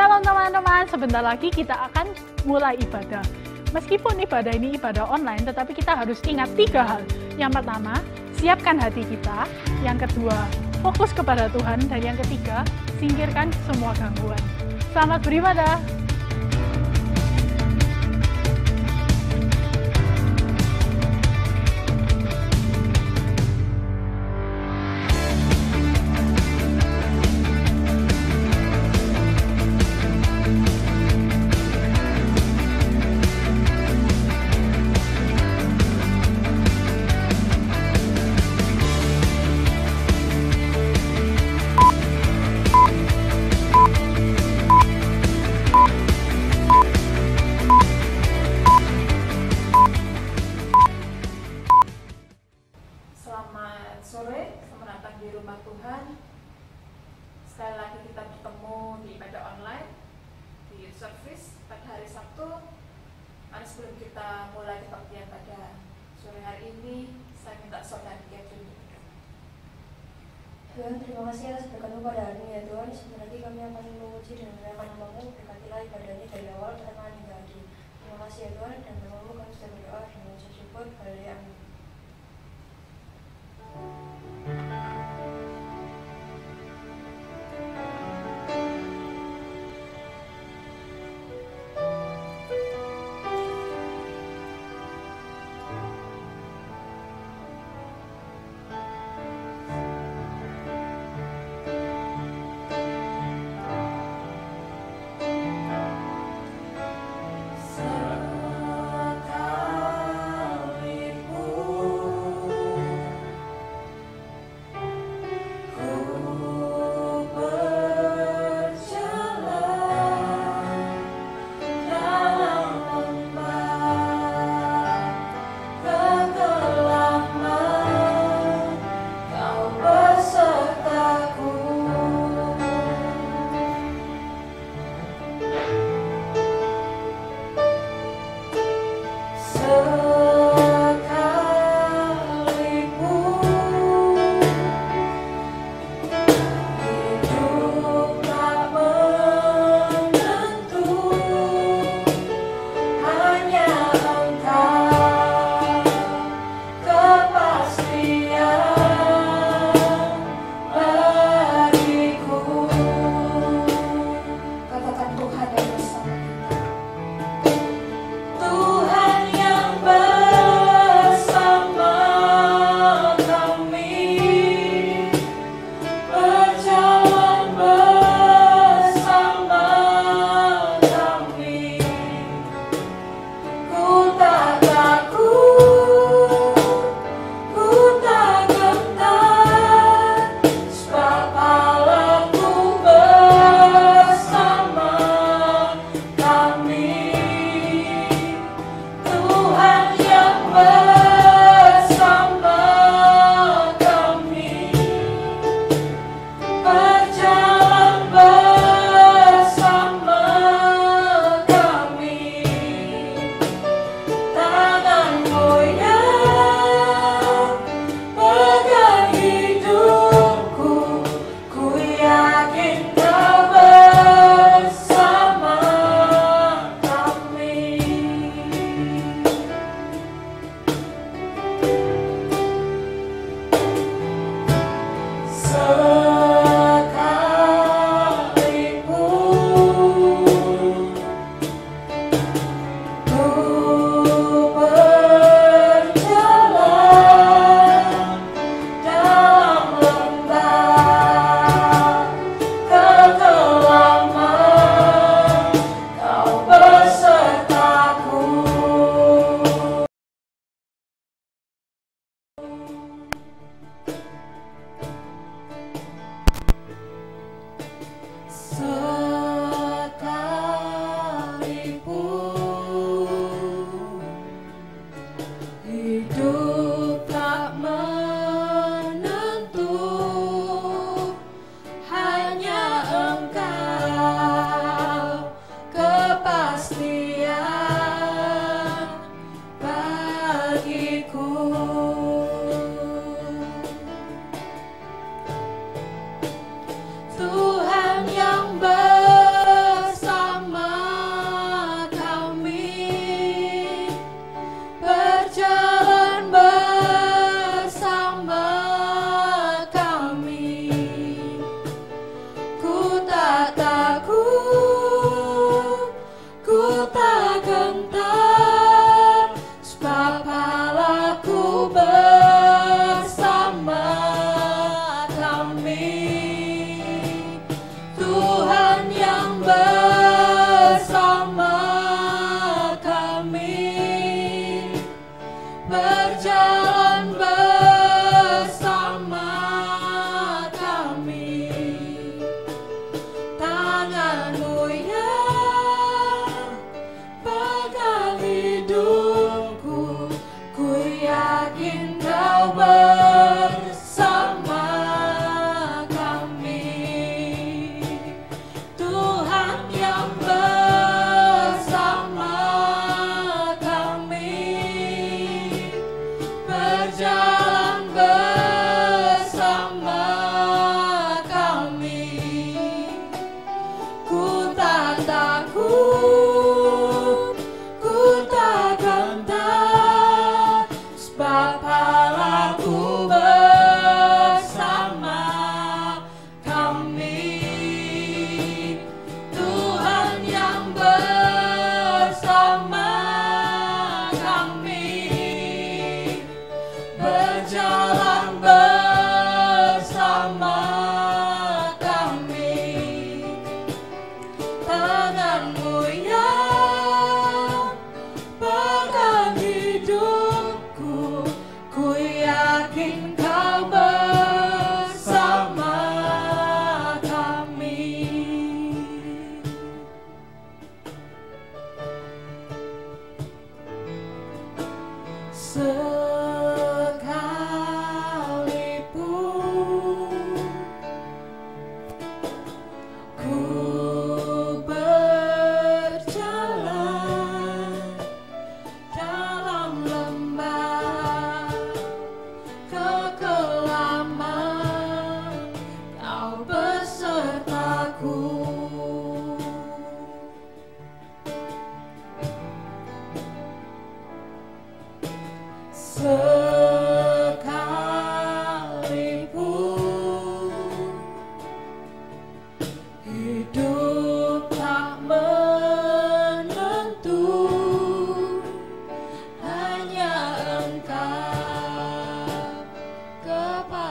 Shalom teman-teman, sebentar lagi kita akan mulai ibadah. Meskipun ibadah ini ibadah online, tetapi kita harus ingat 3 hal. Yang pertama, siapkan hati kita. Yang kedua, fokus kepada Tuhan. Dan yang ketiga, singkirkan semua gangguan. Selamat beribadah. Selamat sore, selamat datang di rumah Tuhan. Sekali lagi kita bertemu di ibadah online, di youth service pada hari Sabtu. Mari sebelum kita mulai kebaktian pada sore hari ini, saya minta saudara Kevin berdoa. Tuhan, terima kasih atas berkat-Mu pada hari ini ya Tuhan. Sebentar lagi kami akan memuji dan memuliakan nama-Mu. Berkatilah ibadah ini dari awal pertengahan hingga akhir. Terima kasih ya Tuhan, dan nama-Mu kami sudah berdoa dan mengucap syukur. Haleluya, amin. Sekalipun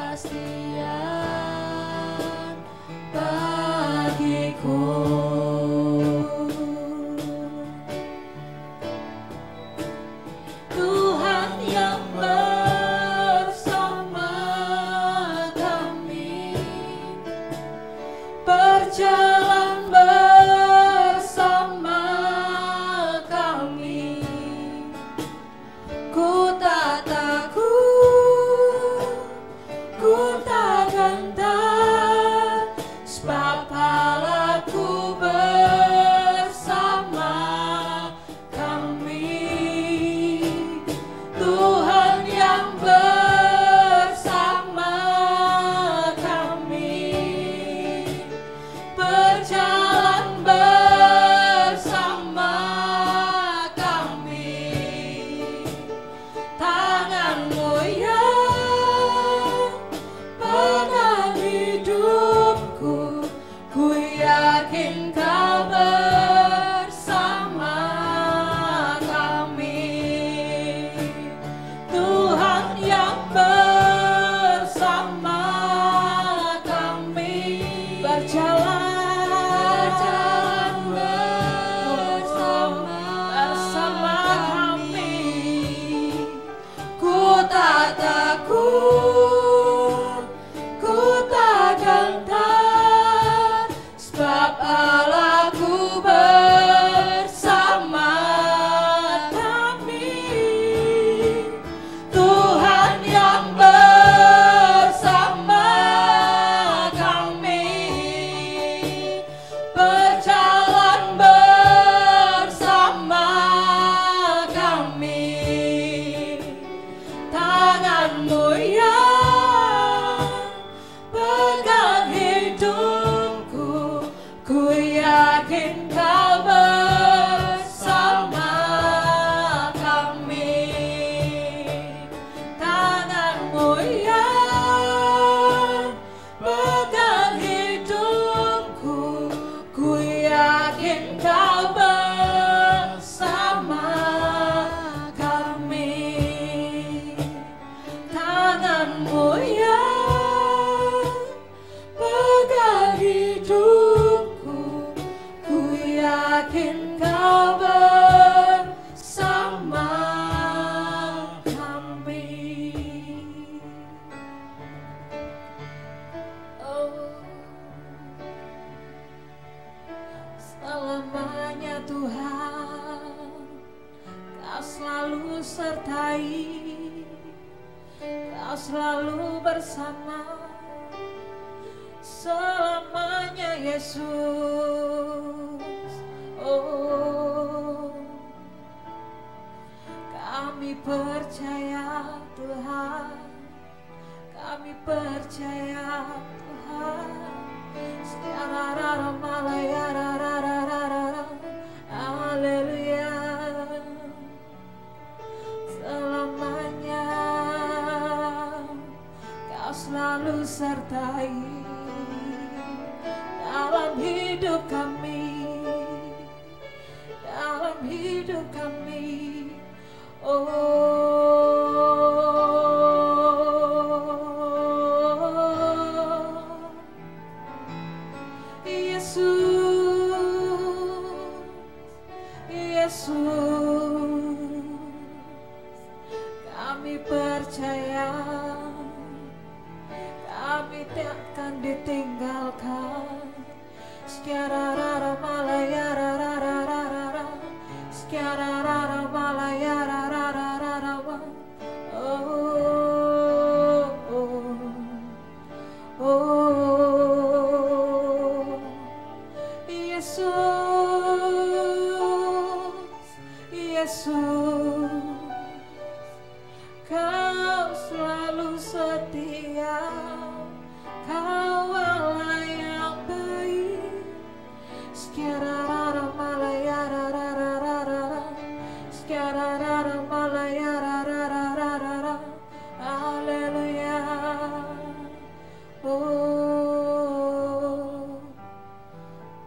kepastian bagiku. Tuhan yang bersama kami, berjalan bersama kami. Ku tak takut, ku tak gentar, sebab Allahku bersama kami. Tuhan yang bersama kami, berjalan bersama kami. Tanganmu yang pegang hidupku, ku yakin kau bersama kami. Tuhan yang bersama kami, berjalan bersama kami. Ku tak takut, ku tak gentar, sebab Allahku bersama kami. Tuhan yang bersama kami, berjalan bersama kami. Tanganmu yang pegang hidupku, ku yakin kau bersama kami. Tanganmu yang pegang hidupku, ku yakin kau bersama kami. Tanganmu yang pegang hidupku, ku yakin kau bersama kami. Oh, selamanya Tuhan, Kau selalu sertai, Kau selalu bersama selamanya Yesus. Oh, kami percaya Tuhan, kami percaya Tuhan. Sekarang malaya haleluya. Selamanya Kau selalu sertai dalam hidup kami, dalam hidup kami. Oh, Yesus, Yesus, kami percaya kami takkan ditinggalkan. Sekarang malaya sekarang malaya oh, oh, oh, Yesus, Yesus, Kau selalu setia, Kau Allah yang baik. Sekarang malaya sekarang malaya haleluya. Oh,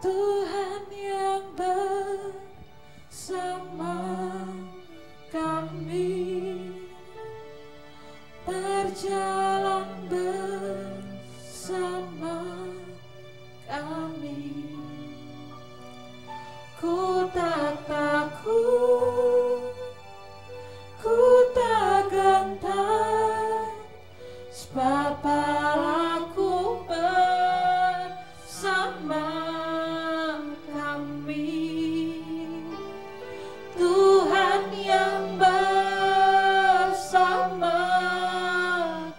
Tuhan yang bersama kami, berjalan Bapaku bersama kami, Tuhan yang bersama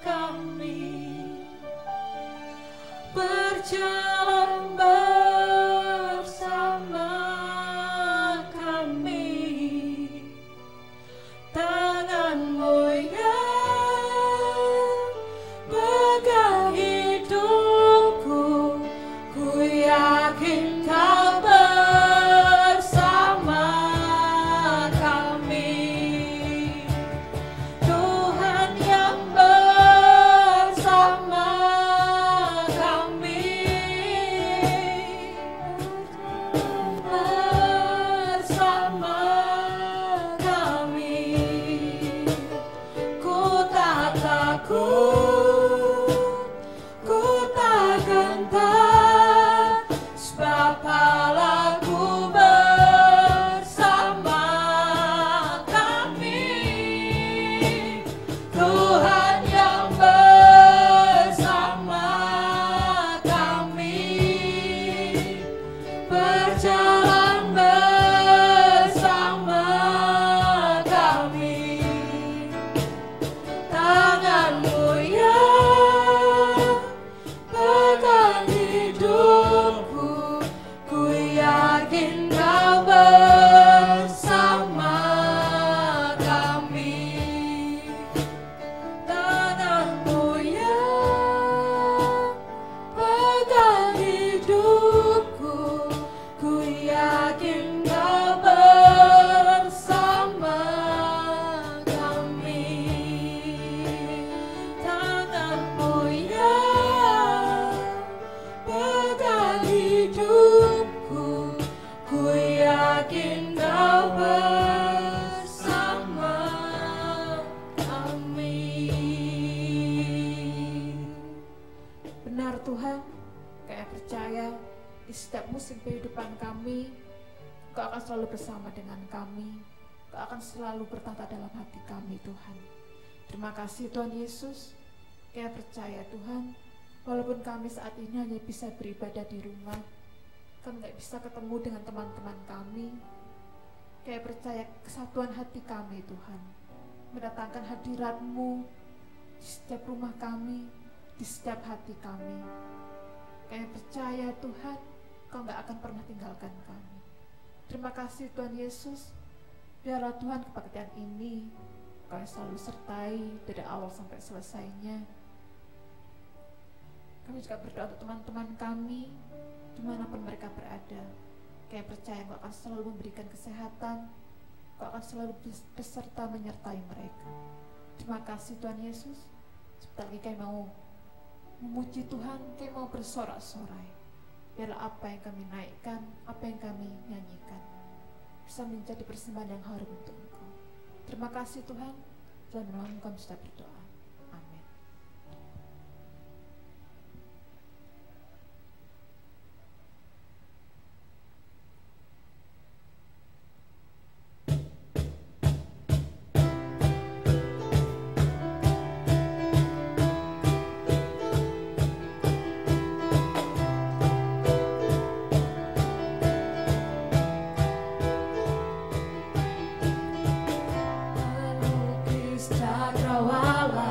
kami, berjalan bersama kami, tanganmu yang pegang hidupku, ku yakin kau bersama kami, Tuhan yang bersama kami, bersama kami, ku tak takut, ku tak gentar, sebab Allahku bersama kami, Tuhan yang bersama kami, berjalan bersama kami, tanganmu yang pegang hidupku, ku yakin kau bersama kami, tanganmu yang pegang hidupku, ku yakin kau bersama kami, tanganmu yang pegang hidupku, ku yakin kau bersama kami. Benar Tuhan, kayak percaya di setiap musim kehidupan kami, Kau akan selalu bersama dengan kami, Kau akan selalu bertata dalam hati kami Tuhan. Terima kasih Tuhan Yesus, kayak percaya Tuhan, walaupun kami saat ini hanya bisa beribadah di rumah, kan nggak bisa ketemu dengan teman-teman kami, kayak percaya kesatuan hati kami Tuhan, mendatangkan hadirat-Mu di setiap rumah kami, di setiap hati kami. Kayak percaya Tuhan, Kau nggak akan pernah tinggalkan kami. Terima kasih Tuhan Yesus, biarlah Tuhan kebaktian ini Kau yang selalu sertai dari awal sampai selesainya. Kami juga berdoa untuk teman-teman kami dimanapun mereka berada. Kayak percaya Kau akan selalu memberikan kesehatan, Kau akan selalu beserta menyertai mereka. Terima kasih Tuhan Yesus. Sebentar lagi kami mau memuji Tuhan, kami mau bersorak-sorai. Biarlah apa yang kami naikkan, apa yang kami nyanyikan bisa menjadi persembahan yang harum untuk Engkau. Terima kasih Tuhan, dalam nama kami sudah berdoa. Amin. Melukis cakrawala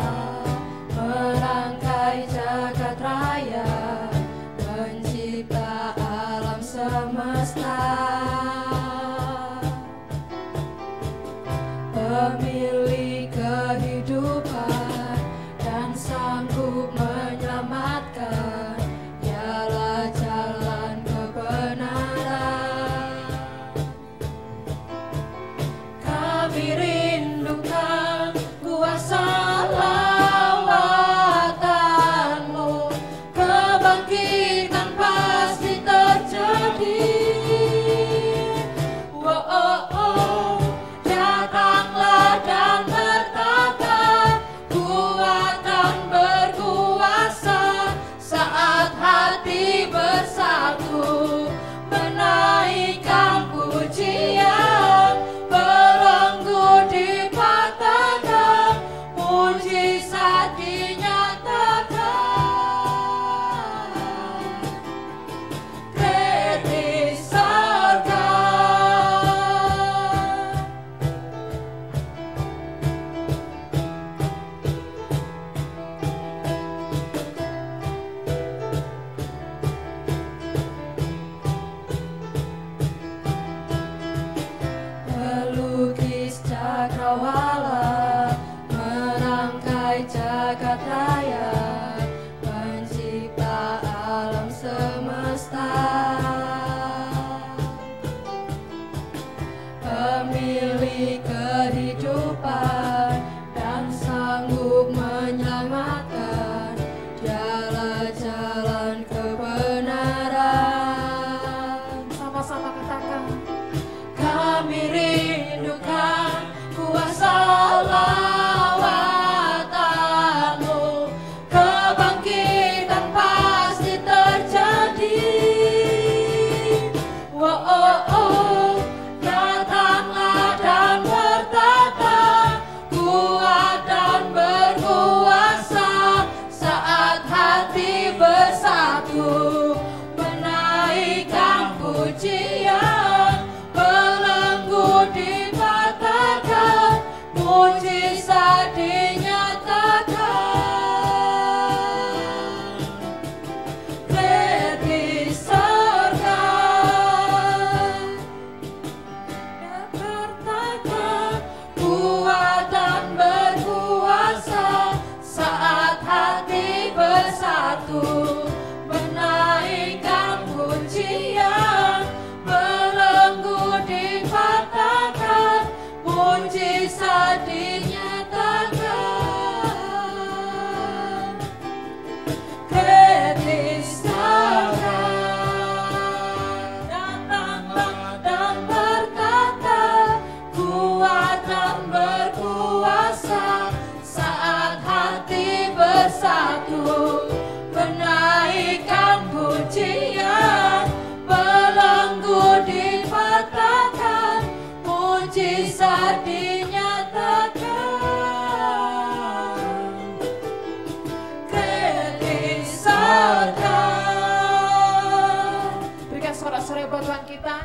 buat Tuhan kita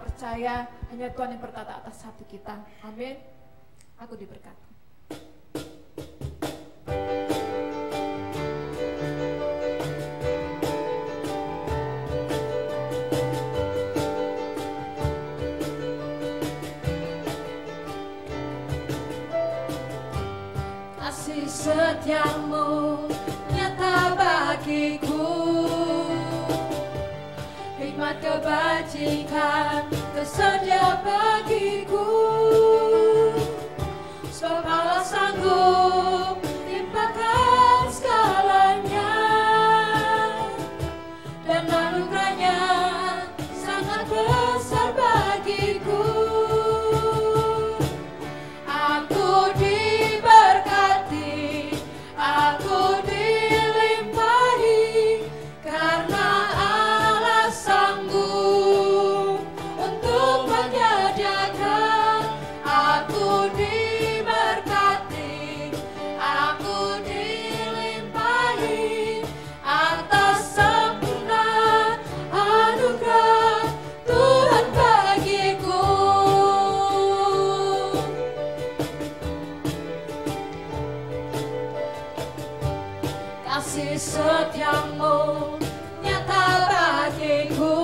percaya hanya Tuhan yang berkata atas hati kita. Amin. Aku diberkati. Kasih setiamu nyata bagiku, hikmat kebajikan tersedia bagiku. Sebab Allah sanggup limpahkan segalanya, dan anugerahnya sangat besar bagiku. Aku diberkati, aku dilimpahi, karena Allah sanggup untuk menyediakan. Aku diberkati, aku dilimpahi, atas sempurna anugerah Tuhan bagiku. Kasih setiamu nyata bagiku,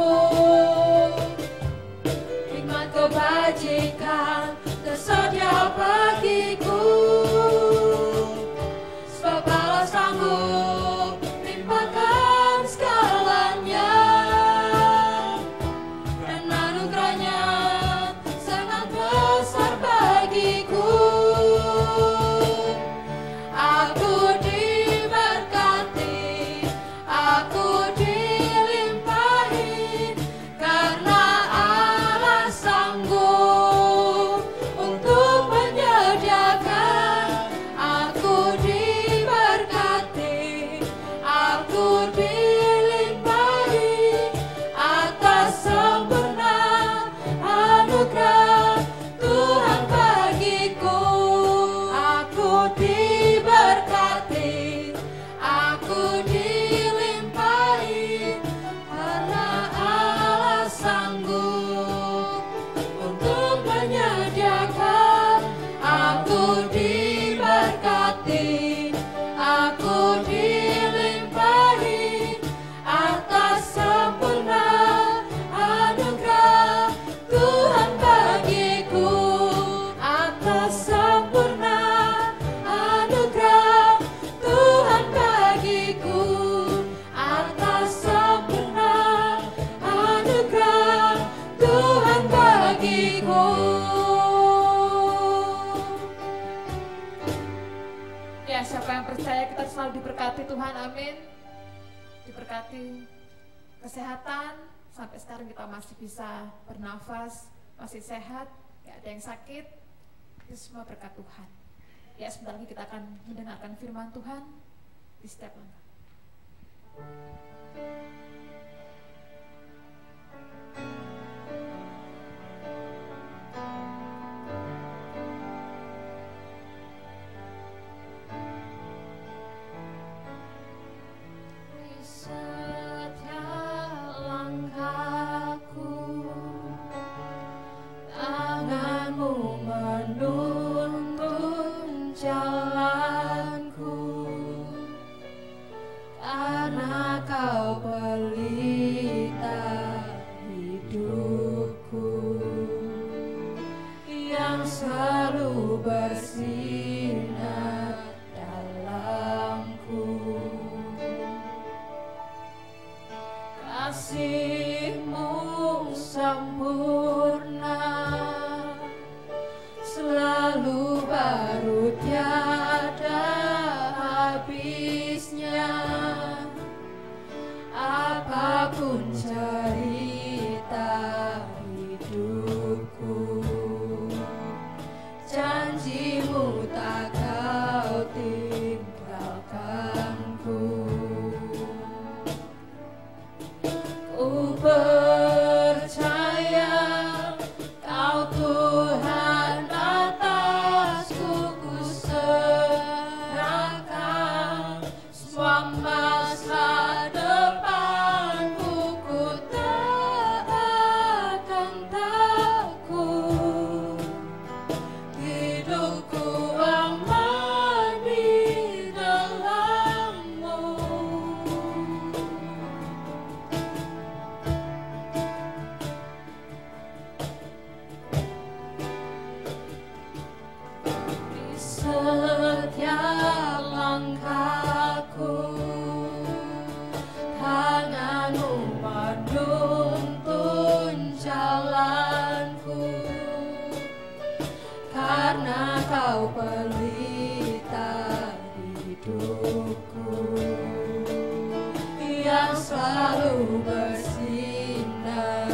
hikmat kebajikan tersedia bagiku. Sebab Allah sanggup limpahkan segalanya, dan anugerahnya sangat besar bagiku. Aku diberkati, aku dilimpahi, karena Allah sanggup untuk menyediakan. Aku diberkati, aku dilimpahi, atas sempurna anugerah Tuhan bagiku. Aku diberkati, aku dilimpahi, karena Allah sanggup untuk menyediakan. Aku diberkati, aku dilimpahi, atas sempurna anugerah Tuhan bagiku. Atas sempurna anugerah Tuhan bagiku, atas sempurna anugerah Tuhan bagiku. Ya, siapa yang percaya kita selalu diberkati Tuhan, amin. Diberkati kesehatan, sampai sekarang kita masih bisa bernafas, masih sehat, gak ada yang sakit. Itu semua berkat Tuhan. Ya, sebentar lagi kita akan mendengarkan firman Tuhan di setiap langkah. Di setiap langkahku, tanganmu menuntun jalanku, karena kau pelita hidupku, yang selalu bersinar dalamku. Kasih-Mu sempurna, selalu baru tiada habisnya. Apapun cerita hidupku, janji-Mu tak kau tinggalkanku. Ku percaya Kau Tuhan atasku, ku serahkan semua masa depanku, ku taat selalu bersinar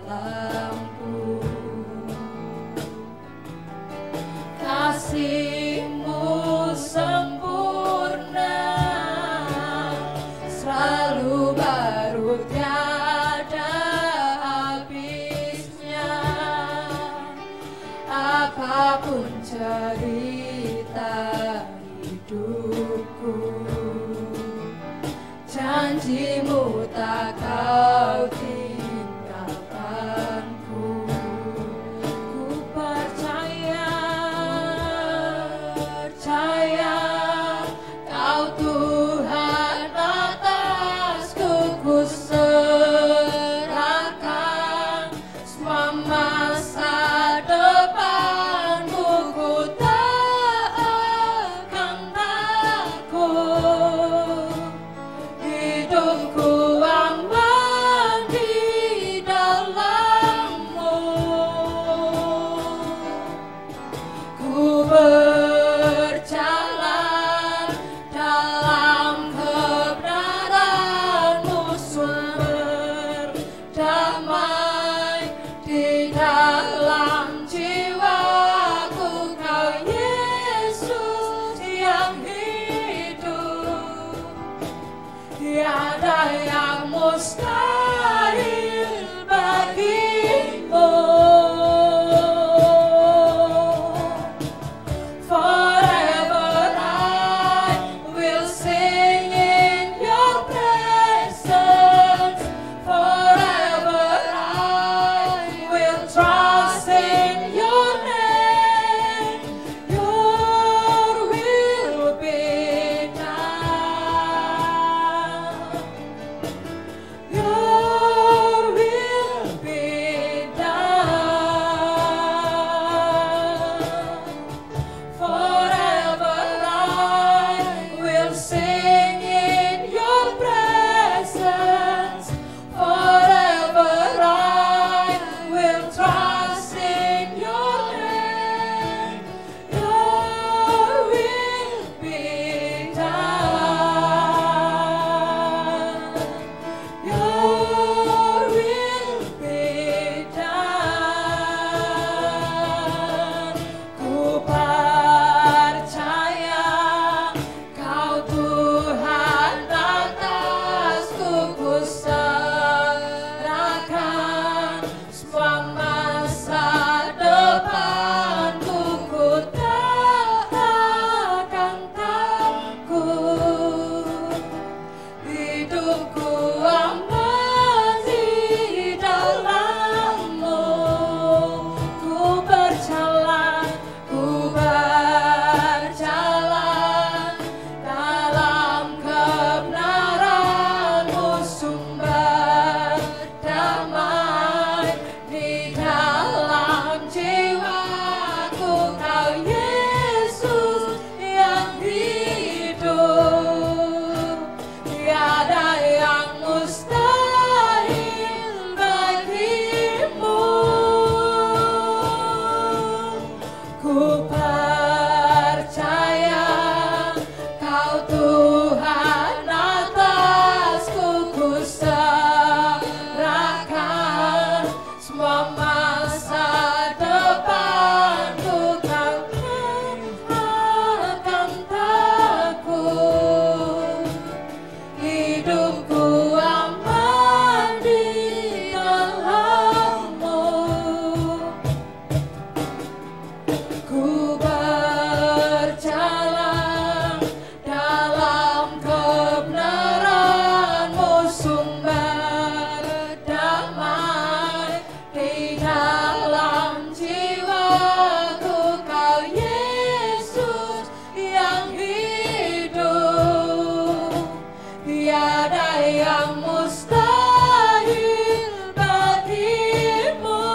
dalamku. Kasih-Mu sempurna, selalu baru tiada habisnya. Apapun cerita hidupku, janji-Mu tak Kau tinggalkanku. Ku percaya Kau Tuhan atasku. Ku serahkan semua masa depanku. Ku tak akan takut, hidupku aman di dalam-Mu. Ku berjalan dalam kebenaran-Mu, sumber damai di dalam jiwaku. Kau Yesus yang hidup, tiada yang mustahil bagi-Mu. Forever I will sing in Your presence. Forever I will trust in Your name. Your will be done. Your will be done. Forever I will sing in Your presence. Forever I will trust in Your name. Your will be done. Your will be done. Ku percaya Kau Tuhan atasku. Ku serahkan semua masa depanku. Ku tak akan takut, hidupku aman di dalam-Mu. Ku berjalan dalam kebenaran-Mu, sumber damai di dalam jiwaku. Kau Yesus yang hidup, tiada yang mustahil bagi-Mu. Ku percaya Kau Tuhan atasku. Ku serahkan semua masa depanku. Kau tak akan takut, hidupku aman di dalam-Mu. Ku berjalan dalam kebenaran-Mu, sumber damai di dalam jiwaku. Kau Yesus yang hidup, tiada yang mustahil bagi-Mu.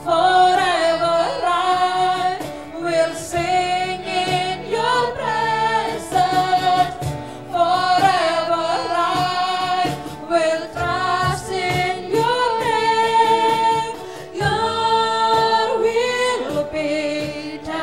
Forever I will sing in Your presence. Forever I will trust in Your name. Your will be done.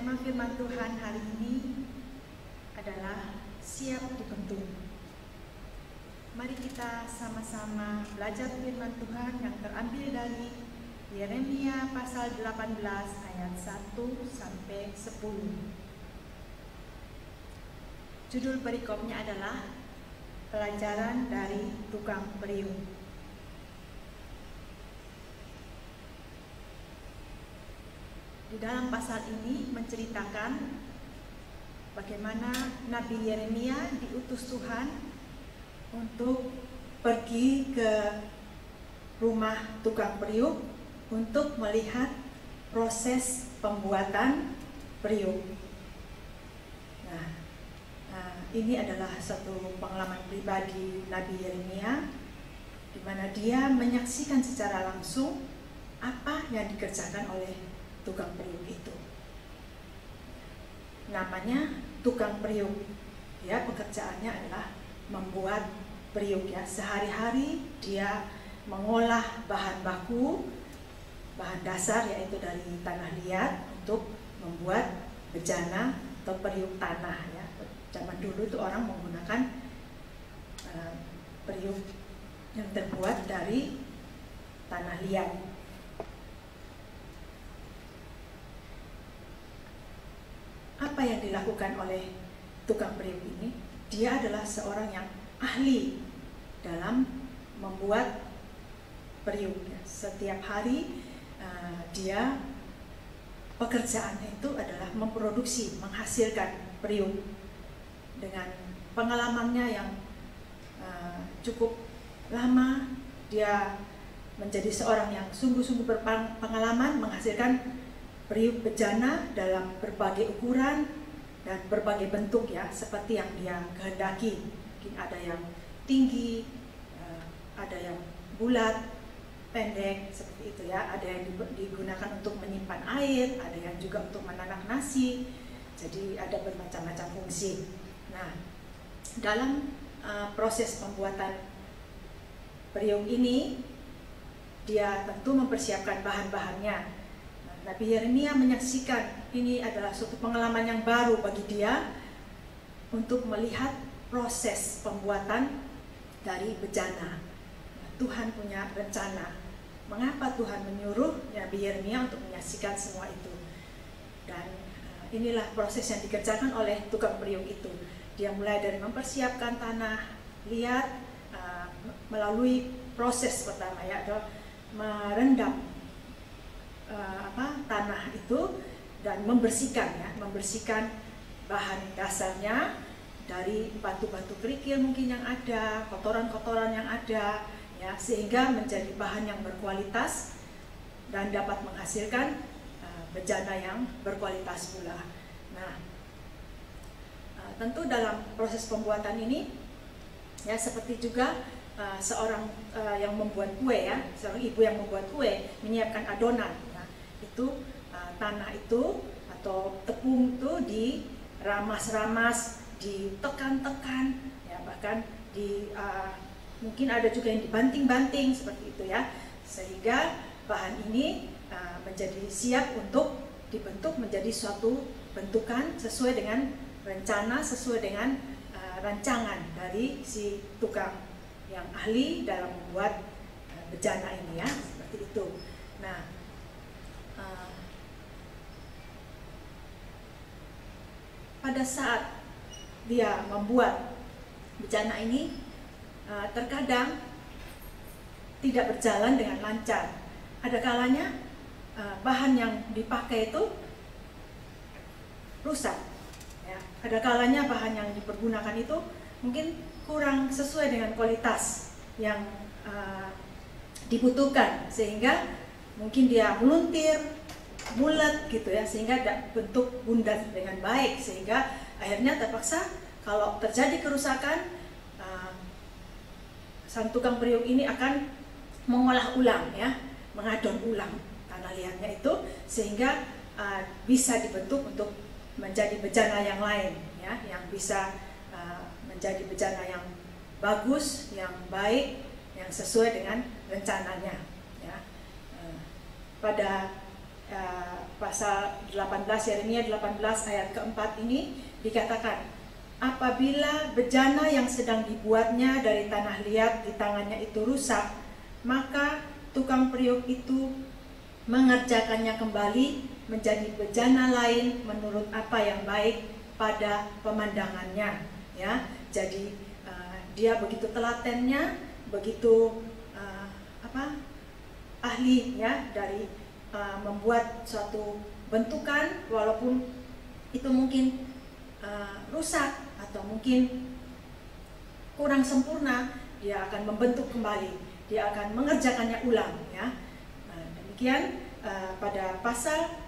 Tema firman Tuhan hari ini adalah siap dibentuk. Mari kita sama-sama belajar firman Tuhan yang terambil dari Yeremia pasal 18 ayat 1 sampai 10. Judul perikopnya adalah Pelajaran dari Tukang Periuk. Di dalam pasal ini menceritakan bagaimana Nabi Yeremia diutus Tuhan untuk pergi ke rumah tukang periuk untuk melihat proses pembuatan periuk. Nah, ini adalah satu pengalaman pribadi Nabi Yeremia, di mana dia menyaksikan secara langsung apa yang dikerjakan oleh tukang periuk itu. Namanya tukang periuk. Ya, pekerjaannya adalah membuat periuk ya. Sehari-hari dia mengolah bahan baku, bahan dasar yaitu dari tanah liat untuk membuat bejana atau periuk tanah ya. Zaman dulu itu orang menggunakan periuk yang terbuat dari tanah liat. Apa yang dilakukan oleh tukang periuk ini? Dia adalah seorang yang ahli dalam membuat periuk. Setiap hari dia pekerjaannya itu adalah memproduksi, menghasilkan periuk. Dengan pengalamannya yang cukup lama, dia menjadi seorang yang sungguh-sungguh berpengalaman menghasilkan periuk bejana dalam berbagai ukuran dan berbagai bentuk ya, seperti yang dia kehendaki. Mungkin ada yang tinggi, ada yang bulat, pendek, seperti itu ya. Ada yang digunakan untuk menyimpan air, ada yang juga untuk menanak nasi. Jadi ada bermacam-macam fungsi. Nah, dalam proses pembuatan periuk ini, dia tentu mempersiapkan bahan-bahannya. Nabi Yeremia menyaksikan ini adalah suatu pengalaman yang baru bagi dia untuk melihat proses pembuatan dari bejana. Tuhan punya rencana. Mengapa Tuhan menyuruh Nabi Yeremia untuk menyaksikan semua itu? Dan inilah proses yang dikerjakan oleh tukang periuk itu. Dia mulai dari mempersiapkan tanah liat, melalui proses pertama ya, adalah merendam tanah itu dan membersihkan bahan dasarnya dari batu-batu kerikil mungkin yang ada, kotoran-kotoran yang ada ya, sehingga menjadi bahan yang berkualitas dan dapat menghasilkan bejana yang berkualitas pula. Nah, tentu dalam proses pembuatan ini ya, seperti juga seorang yang membuat kue ya, seorang ibu yang membuat kue menyiapkan adonan. Itu tanah itu atau tepung itu diramas-ramas, ditekan-tekan ya, bahkan mungkin ada juga yang dibanting-banting seperti itu ya, sehingga bahan ini menjadi siap untuk dibentuk menjadi suatu bentukan sesuai dengan rencana, sesuai dengan rancangan dari si tukang yang ahli dalam membuat bejana ini ya, seperti itu. Nah, pada saat dia membuat bejana ini, terkadang tidak berjalan dengan lancar. Ada kalanya bahan yang dipakai itu rusak. Ya. Ada kalanya bahan yang dipergunakan itu mungkin kurang sesuai dengan kualitas yang dibutuhkan, sehingga mungkin dia meluntir, mulet gitu ya, sehingga tidak bentuk bundar dengan baik, sehingga akhirnya terpaksa kalau terjadi kerusakan, sang tukang periuk ini akan mengolah ulang ya, mengadon ulang tanah liatnya itu, sehingga bisa dibentuk untuk menjadi bejana yang lain ya, yang bisa menjadi bejana yang bagus, yang baik, yang sesuai dengan rencananya ya. Pada pasal 18, Yeremia 18 ayat keempat ini dikatakan, apabila bejana yang sedang dibuatnya dari tanah liat di tangannya itu rusak, maka tukang periuk itu mengerjakannya kembali menjadi bejana lain menurut apa yang baik pada pemandangannya, ya. Jadi dia begitu telatennya, begitu ahli, ya, dari membuat suatu bentukan walaupun itu mungkin rusak atau mungkin kurang sempurna, dia akan membentuk kembali, dia akan mengerjakannya ulang, ya. Demikian pada pasal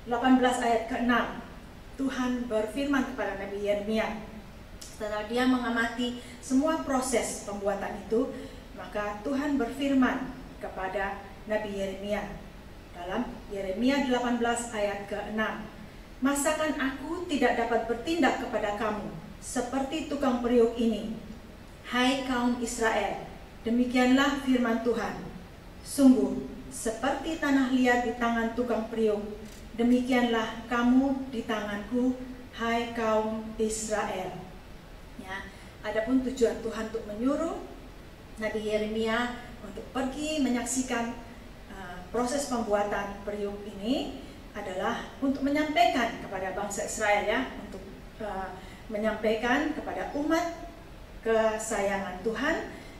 18 ayat ke-6 Tuhan berfirman kepada Nabi Yeremia. Setelah dia mengamati semua proses pembuatan itu, maka Tuhan berfirman kepada Nabi Yeremia dalam Yeremia 18 ayat ke-6. Masakan aku tidak dapat bertindak kepada kamu seperti tukang periuk ini, hai kaum Israel? Demikianlah firman Tuhan. Sungguh, seperti tanah liat di tangan tukang periuk, demikianlah kamu di tanganku, hai kaum Israel. Ya, adapun tujuan Tuhan untuk menyuruh Nabi Yeremia untuk pergi menyaksikan proses pembuatan periuk ini adalah untuk menyampaikan kepada bangsa Israel, ya, untuk menyampaikan kepada umat kesayangan Tuhan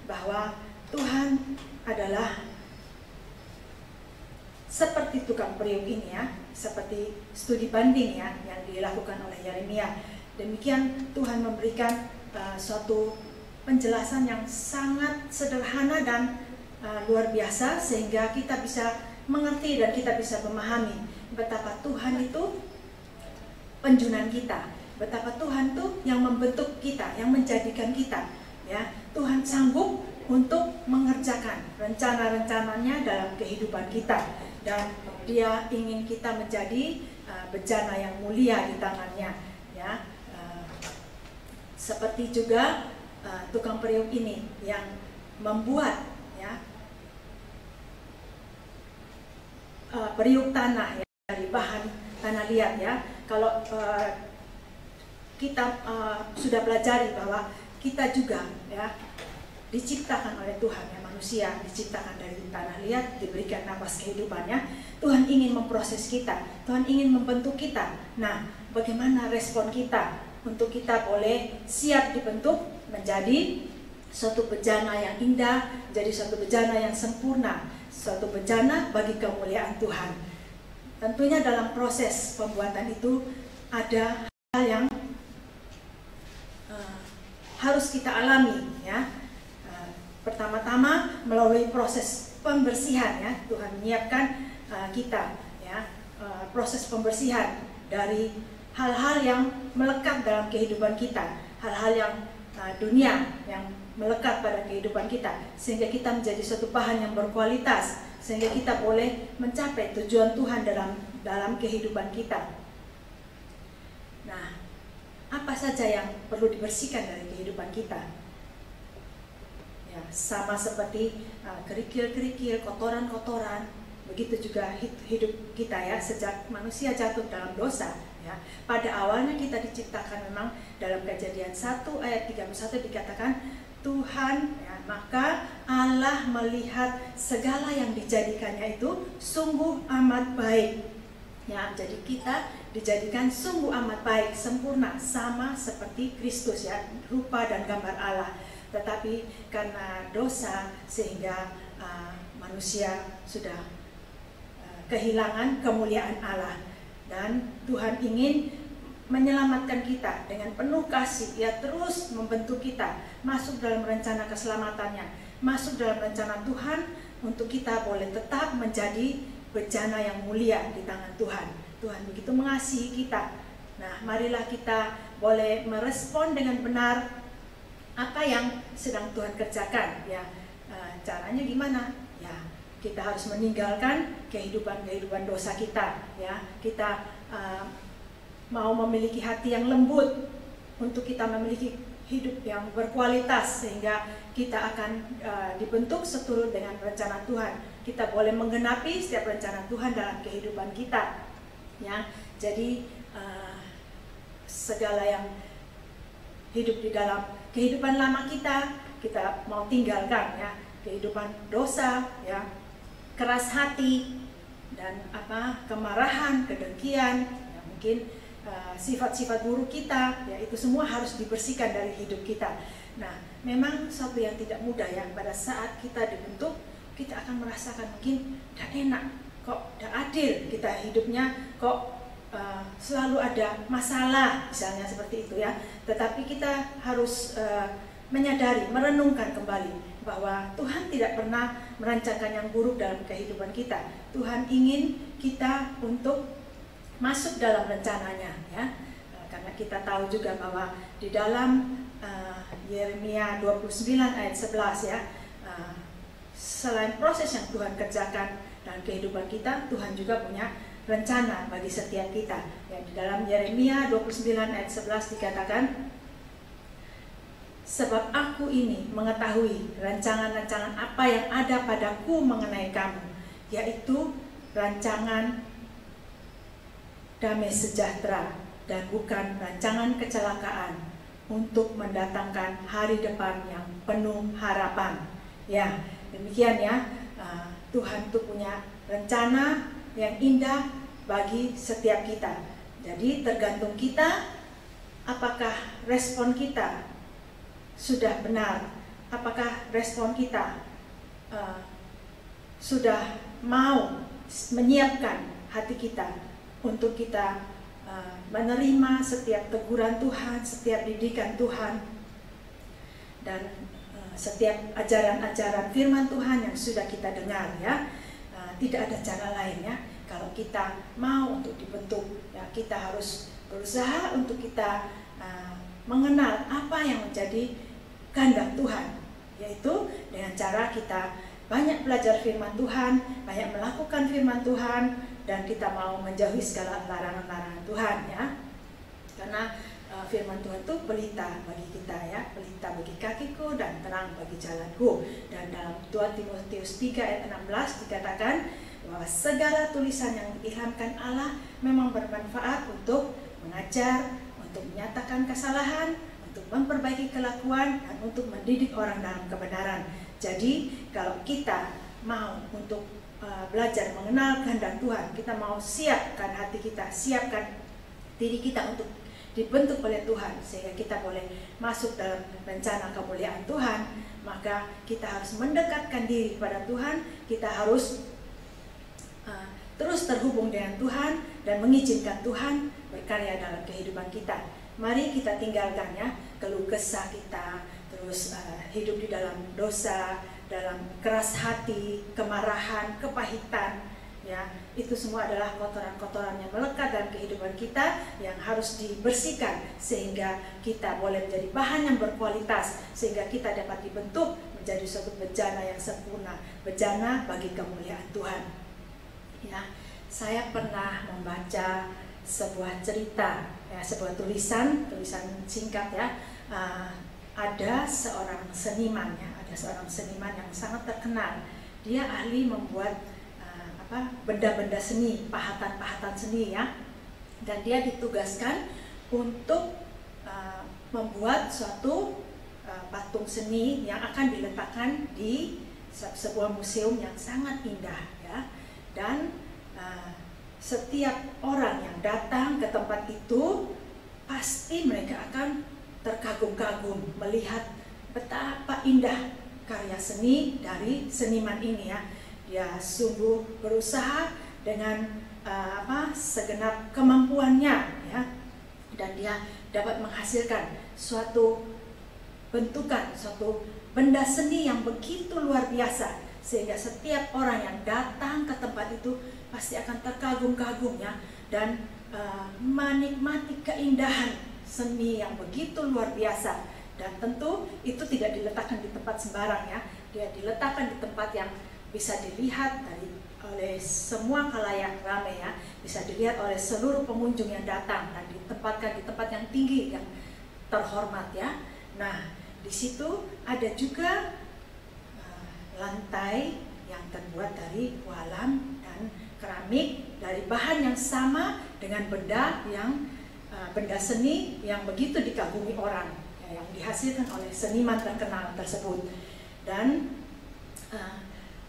bahwa Tuhan adalah seperti tukang periuk ini, ya, seperti studi banding, ya, yang dilakukan oleh Yeremia. Demikian Tuhan memberikan suatu penjelasan yang sangat sederhana dan luar biasa sehingga kita bisa mengerti dan kita bisa memahami betapa Tuhan itu penjunan kita, betapa Tuhan itu yang membentuk kita, yang menjadikan kita, ya. Tuhan sanggup untuk mengerjakan rencana-rencananya dalam kehidupan kita, dan Dia ingin kita menjadi bejana yang mulia di tangannya, ya. Seperti juga tukang periuk ini yang membuat, ya, periuk tanah, ya, dari bahan tanah liat, ya. Kalau kita sudah pelajari bahwa kita juga, ya, diciptakan oleh Tuhan, ya, manusia diciptakan dari tanah liat, diberikan napas kehidupannya. Tuhan ingin memproses kita, Tuhan ingin membentuk kita. Nah, bagaimana respon kita untuk kita boleh siap dibentuk menjadi suatu bejana yang indah, menjadi suatu bejana yang sempurna, suatu bejana bagi kemuliaan Tuhan. Tentunya dalam proses pembuatan itu ada hal yang harus kita alami, ya. Pertama-tama melalui proses pembersihan, ya, Tuhan menyiapkan kita, ya, proses pembersihan dari hal-hal yang melekat dalam kehidupan kita, hal-hal yang dunia yang melekat pada kehidupan kita, sehingga kita menjadi suatu bahan yang berkualitas, sehingga kita boleh mencapai tujuan Tuhan dalam kehidupan kita. Nah, apa saja yang perlu dibersihkan dari kehidupan kita? Ya, sama seperti kerikil-kerikil, kotoran-kotoran, begitu juga hidup kita, ya, sejak manusia jatuh dalam dosa, ya. Pada awalnya kita diciptakan memang dalam Kejadian 1 ayat 31 dikatakan Tuhan, ya, maka Allah melihat segala yang dijadikannya itu sungguh amat baik, ya. Jadi kita dijadikan sungguh amat baik, sempurna, sama seperti Kristus, ya, rupa dan gambar Allah. Tetapi karena dosa sehingga manusia sudah kehilangan kemuliaan Allah, dan Tuhan ingin menyelamatkan kita dengan penuh kasih. Ia terus membentuk kita masuk dalam rencana keselamatannya, masuk dalam rencana Tuhan untuk kita boleh tetap menjadi bejana yang mulia di tangan Tuhan. Tuhan begitu mengasihi kita. Nah, marilah kita boleh merespon dengan benar apa yang sedang Tuhan kerjakan, ya. Caranya gimana? Ya, kita harus meninggalkan kehidupan dosa kita, ya. Kita mau memiliki hati yang lembut untuk kita memiliki hidup yang berkualitas, sehingga kita akan dibentuk seturut dengan rencana Tuhan. kita boleh menggenapi setiap rencana Tuhan dalam kehidupan kita. Ya, jadi segala yang hidup di dalam kehidupan lama kita mau tinggalkan, ya, kehidupan dosa, ya, keras hati, dan kemarahan, kedengkian, ya, mungkin sifat-sifat buruk kita, ya, itu semua harus dibersihkan dari hidup kita. Nah, memang suatu yang tidak mudah, ya, pada saat kita dibentuk, kita akan merasakan mungkin tidak enak, kok tidak adil kita hidupnya, kok selalu ada masalah, misalnya seperti itu, ya. Tetapi kita harus menyadari, merenungkan kembali bahwa Tuhan tidak pernah merancangkan yang buruk dalam kehidupan kita. Tuhan ingin kita untuk masuk dalam rencananya, ya. Karena kita tahu juga bahwa di dalam Yeremia 29 ayat 11, ya, selain proses yang Tuhan kerjakan dalam kehidupan kita, Tuhan juga punya rencana bagi setiap kita. Ya, di dalam Yeremia 29 ayat 11 dikatakan, sebab aku ini mengetahui rancangan-rancangan apa yang ada padaku mengenai kamu, yaitu rancangan damai sejahtera dan bukan rancangan kecelakaan, untuk mendatangkan hari depan yang penuh harapan. Ya, demikian, ya, Tuhan itu punya rencana yang indah bagi setiap kita. Jadi tergantung kita, apakah respon kita sudah benar, apakah respon kita sudah mau menyiapkan hati kita untuk kita menerima setiap teguran Tuhan, setiap didikan Tuhan, dan setiap ajaran-ajaran firman Tuhan yang sudah kita dengar, ya. Tidak ada cara lain, ya. Kalau kita mau untuk dibentuk, ya, kita harus berusaha untuk kita mengenal apa yang menjadi kehendak Tuhan, yaitu dengan cara kita banyak belajar firman Tuhan, banyak melakukan firman Tuhan, dan kita mau menjauhi segala larangan-larangan Tuhan, ya. Karena firman Tuhan itu pelita bagi kita, ya, pelita bagi kakiku dan terang bagi jalanku. Dan dalam 2 Timotius 3 ayat 16 dikatakan bahwa segala tulisan yang diilhamkan Allah memang bermanfaat untuk mengajar, untuk menyatakan kesalahan, untuk memperbaiki kelakuan, dan untuk mendidik orang dalam kebenaran. Jadi kalau kita mau untuk belajar mengenal kehendak Tuhan, kita mau siapkan hati kita, siapkan diri kita untuk dibentuk oleh Tuhan, sehingga kita boleh masuk dalam rencana kemuliaan Tuhan, maka kita harus mendekatkan diri kepada Tuhan, kita harus terus terhubung dengan Tuhan dan mengizinkan Tuhan berkarya dalam kehidupan kita. Mari kita tinggalkan, ya, keluh kesah kita, terus hidup di dalam dosa, dalam keras hati, kemarahan, kepahitan, ya. Itu semua adalah kotoran-kotoran yang melekat dalam kehidupan kita yang harus dibersihkan sehingga kita boleh menjadi bahan yang berkualitas, sehingga kita dapat dibentuk menjadi suatu bejana yang sempurna, bejana bagi kemuliaan Tuhan. Ya, saya pernah membaca sebuah cerita, ya, sebuah tulisan singkat, ya. Ada seorang seniman, ya, ada seorang seniman yang sangat terkenal. Dia ahli membuat benda-benda seni, pahatan-pahatan seni, ya. Dan dia ditugaskan untuk membuat suatu patung seni yang akan diletakkan di sebuah museum yang sangat indah, ya. Dan setiap orang yang datang ke tempat itu pasti mereka akan terkagum-kagum melihat betapa indah karya seni dari seniman ini, ya. Dia sungguh berusaha dengan segenap kemampuannya, ya, dan dia dapat menghasilkan suatu bentukan, suatu benda seni yang begitu luar biasa, sehingga setiap orang yang datang ke tempat itu pasti akan terkagum-kagum, ya, dan menikmati keindahan seni yang begitu luar biasa. Dan tentu itu tidak diletakkan di tempat sembarang, ya. Dia diletakkan di tempat yang bisa dilihat oleh semua khalayak ramai, ya, bisa dilihat oleh seluruh pengunjung yang datang, dan ditempatkan di tempat yang tinggi, yang terhormat, ya. Nah, di situ ada juga lantai yang terbuat dari walam dan keramik, dari bahan yang sama dengan benda seni yang begitu dikagumi orang, yang dihasilkan oleh seniman terkenal tersebut. Dan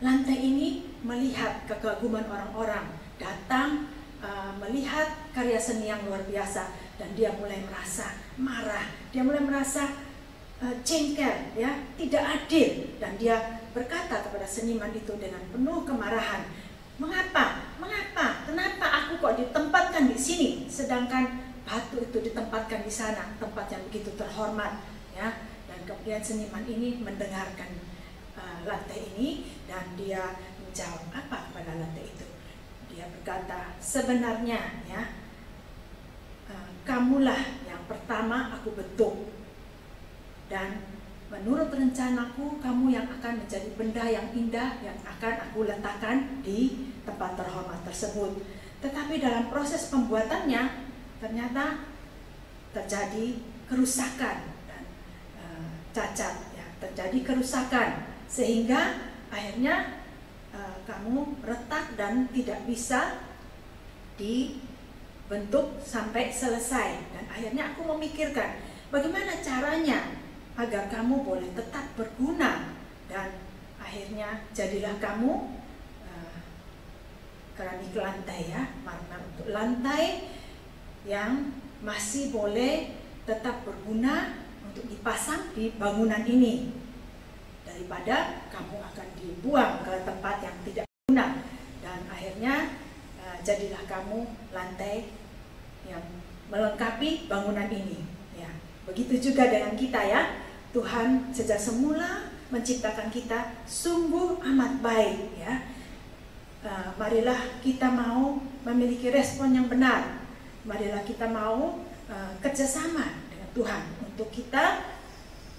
lantai ini melihat kekaguman orang-orang, datang melihat karya seni yang luar biasa, dan dia mulai merasa marah, dia mulai merasa jengkel, ya, tidak adil, dan dia berkata kepada seniman itu dengan penuh kemarahan, mengapa, kenapa aku kok ditempatkan di sini, sedangkan batu itu ditempatkan di sana, tempat yang begitu terhormat, ya. Dan kemudian seniman ini mendengarkan lantai ini, dan dia menjawab apa kepada lantai itu. Dia berkata, sebenarnya, ya, kamulah yang pertama aku bentuk, dan menurut rencanaku kamu yang akan menjadi benda yang indah yang akan aku letakkan di tempat terhormat tersebut. Tetapi dalam proses pembuatannya ternyata terjadi kerusakan dan cacat, ya, terjadi kerusakan, sehingga akhirnya kamu retak dan tidak bisa dibentuk sampai selesai. Dan akhirnya aku memikirkan bagaimana caranya agar kamu boleh tetap berguna, dan akhirnya jadilah kamu keramik lantai, ya, makna untuk lantai yang masih boleh tetap berguna untuk dipasang di bangunan ini, daripada kamu akan dibuang ke tempat yang tidak berguna. Dan akhirnya jadilah kamu lantai yang melengkapi bangunan ini, ya. Begitu juga dengan kita, ya. Tuhan sejak semula menciptakan kita sungguh amat baik, ya. Marilah kita mau memiliki respon yang benar. Marilah kita mau kerjasama dengan Tuhan untuk kita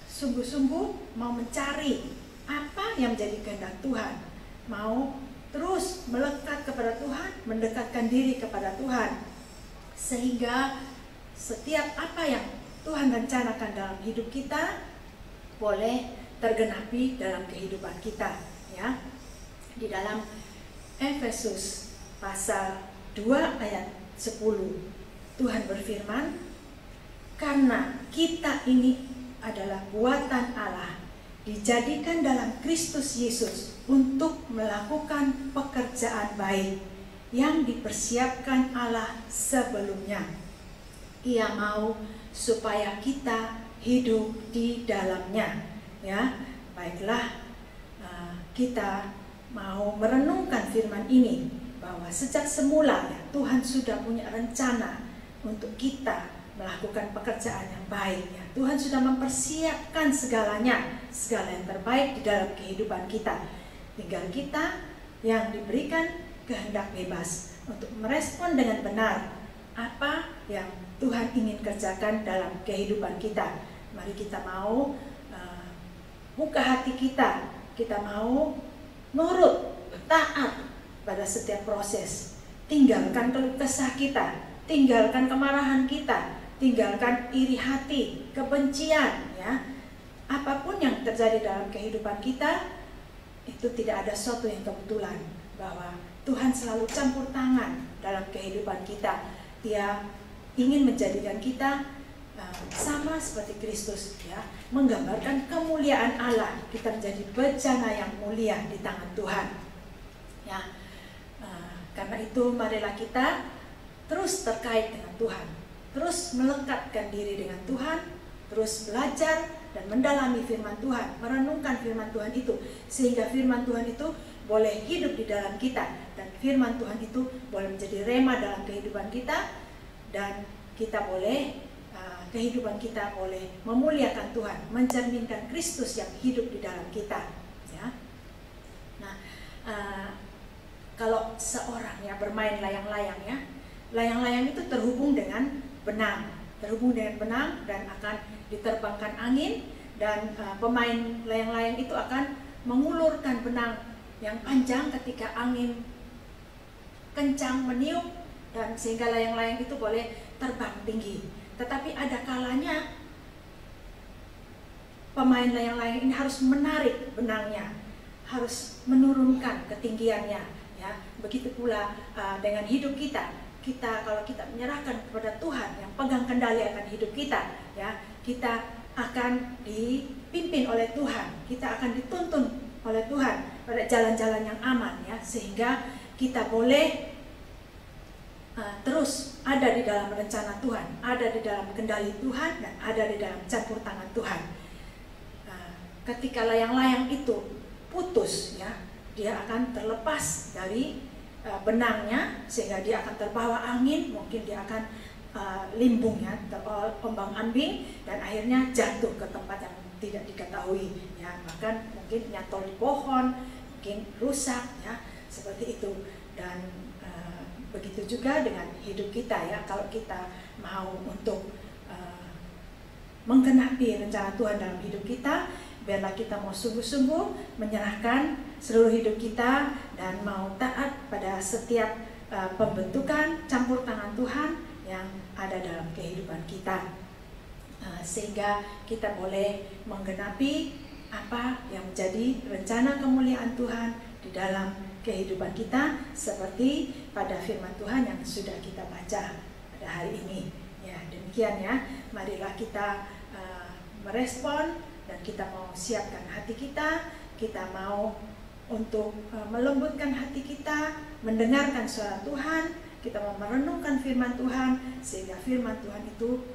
sungguh-sungguh mau mencari apa yang menjadi kehendak Tuhan, mau terus melekat kepada Tuhan, mendekatkan diri kepada Tuhan, sehingga setiap apa yang Tuhan rencanakan dalam hidup kita boleh tergenapi dalam kehidupan kita, ya. Di dalam Efesus pasal 2 ayat 10, Tuhan berfirman, karena kita ini adalah buatan Allah, dijadikan dalam Kristus Yesus untuk melakukan pekerjaan baik yang dipersiapkan Allah sebelumnya. Ia mau supaya kita hidup di dalamnya, ya. Baiklah, kita mau merenungkan firman ini, bahwa sejak semula, ya, Tuhan sudah punya rencana untuk kita melakukan pekerjaan yang baik, ya. Tuhan sudah mempersiapkan segalanya, segala yang terbaik di dalam kehidupan kita. Tinggal kita yang diberikan kehendak bebas untuk merespon dengan benar apa yang Tuhan ingin kerjakan dalam kehidupan kita. Mari kita mau buka hati kita mau nurut, taat pada setiap proses. Tinggalkan keluh kesah kita, tinggalkan kemarahan kita, tinggalkan iri hati, kebencian, ya. Apapun yang terjadi dalam kehidupan kita, itu tidak ada sesuatu yang kebetulan, bahwa Tuhan selalu campur tangan dalam kehidupan kita. Dia ingin menjadikan kita sama seperti Kristus, ya, menggambarkan kemuliaan Allah. Kita menjadi bejana yang mulia di tangan Tuhan, ya. Karena itu marilah kita terus terkait dengan Tuhan, terus melekatkan diri dengan Tuhan, terus belajar dan mendalami firman Tuhan, merenungkan firman Tuhan itu, sehingga firman Tuhan itu boleh hidup di dalam kita, dan firman Tuhan itu boleh menjadi rema dalam kehidupan kita, dan kita boleh kehidupan kita boleh memuliakan Tuhan, mencerminkan Kristus yang hidup di dalam kita, ya. Nah, kalau seorang, ya, bermain layang-layang, ya, layang-layang itu terhubung dengan benang, dan akan diterbangkan angin, dan pemain layang-layang itu akan mengulurkan benang yang panjang ketika angin kencang meniup, dan sehingga layang-layang itu boleh terbang tinggi. Tetapi ada kalanya pemain layang-layang ini harus menarik benangnya harus menurunkan ketinggiannya, ya. Begitu pula dengan hidup kita. Kalau kita menyerahkan kepada Tuhan yang pegang kendali akan hidup kita, ya, kita akan dipimpin oleh Tuhan, kita akan dituntun oleh Tuhan pada jalan-jalan yang aman, ya, sehingga kita boleh terus ada di dalam rencana Tuhan, ada di dalam kendali Tuhan, dan ada di dalam campur tangan Tuhan. Ketika layang-layang itu putus, ya, dia akan terlepas dari benangnya, sehingga dia akan terbawa angin, mungkin dia akan limbung, ya, terombang-ambing, dan akhirnya jatuh ke tempat yang tidak diketahui, ya, bahkan mungkin nyantol di pohon, mungkin rusak, ya, seperti itu. Dan begitu juga dengan hidup kita, ya, kalau kita mau untuk menggenapi rencana Tuhan dalam hidup kita, biarlah kita mau sungguh-sungguh menyerahkan seluruh hidup kita dan mau taat pada setiap pembentukan campur tangan Tuhan yang ada dalam kehidupan kita, sehingga kita boleh menggenapi apa yang menjadi rencana kemuliaan Tuhan di dalam kehidupan kita, seperti pada firman Tuhan yang sudah kita baca pada hari ini. Ya, demikian, ya. Marilah kita merespon dan kita mau siapkan hati kita. Kita mau untuk melembutkan hati kita, mendengarkan suara Tuhan. Kita mau merenungkan firman Tuhan, sehingga firman Tuhan itu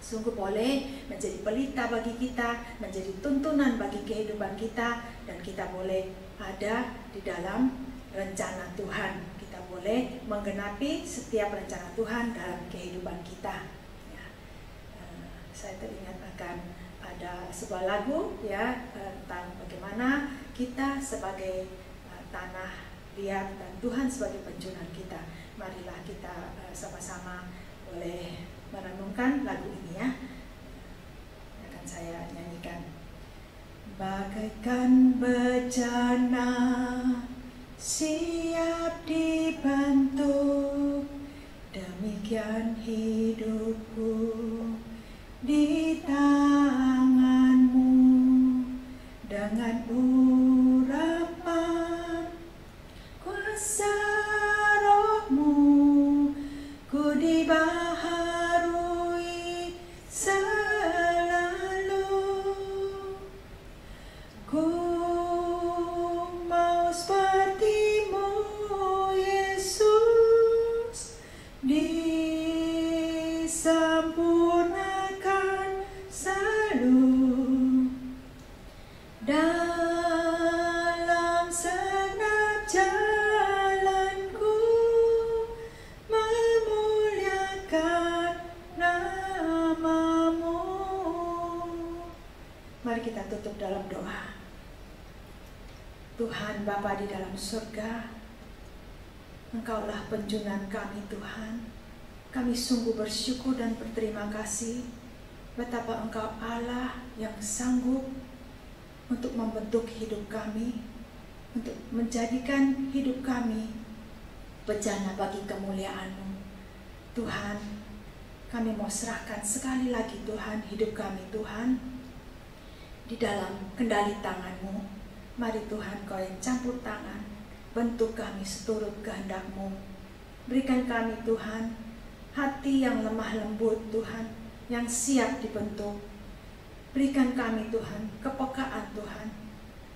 sungguh boleh menjadi pelita bagi kita, menjadi tuntunan bagi kehidupan kita, dan kita boleh ada di dalam rencana Tuhan. Kita boleh menggenapi setiap rencana Tuhan dalam kehidupan kita, ya. Saya teringat akan ada sebuah lagu, ya, tentang bagaimana kita sebagai tanah liat dan Tuhan sebagai penjunan kita. Marilah kita sama-sama boleh merenungkan lagu ini, ya. Akan saya nyanyikan. Bagaikan bejana siap dibentuk, demikian hidupku di tanganmu. Dengan urapan kuasa rohmu, ku dibaharui selalu. Ku mau seperti-Mu, Yesus, disempurnakan selalu. Dalam segenap jalanku memuliakan nama-Mu. Mari kita tutup dalam doa. Tuhan Bapa di dalam surga, Engkaulah penjunan kami, Tuhan. Kami sungguh bersyukur dan berterima kasih betapa Engkau Allah yang sanggup untuk membentuk hidup kami, untuk menjadikan hidup kami bejana bagi kemuliaan-Mu. Tuhan, kami mau serahkan sekali lagi, Tuhan, hidup kami, Tuhan, di dalam kendali tangan-Mu. Mari Tuhan, Kau yang campur tangan, bentuk kami seturut kehendak-Mu. Berikan kami, Tuhan, hati yang lemah lembut, Tuhan, yang siap dibentuk. Berikan kami, Tuhan, kepekaan, Tuhan,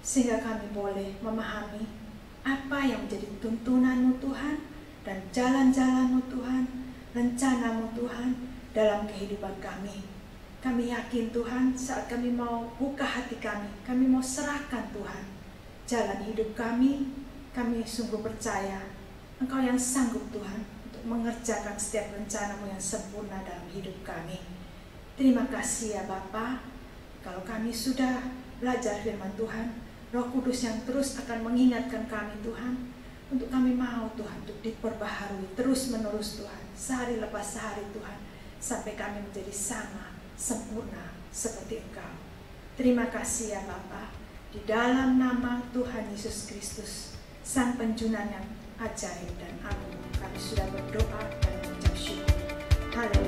sehingga kami boleh memahami apa yang menjadi tuntunan-Mu, Tuhan, dan jalan-jalan-Mu, Tuhan, rencana-Mu, Tuhan, dalam kehidupan kami. Kami yakin, Tuhan, saat kami mau buka hati kami mau serahkan, Tuhan, jalan hidup kami sungguh percaya Engkau yang sanggup, Tuhan, untuk mengerjakan setiap rencana-Mu yang sempurna dalam hidup kami. Terima kasih, ya Bapa. Kalau kami sudah belajar firman Tuhan, Roh Kudus yang terus akan mengingatkan kami, Tuhan, untuk kami mau, Tuhan, untuk diperbaharui terus-menerus, Tuhan, sehari lepas sehari, Tuhan, sampai kami menjadi sama, sempurna seperti Engkau. Terima kasih, ya Bapa. Di dalam nama Tuhan Yesus Kristus, Sang Penjunan yang ajaib dan agung, kami sudah berdoa dan mengucap syukur. Haleluya.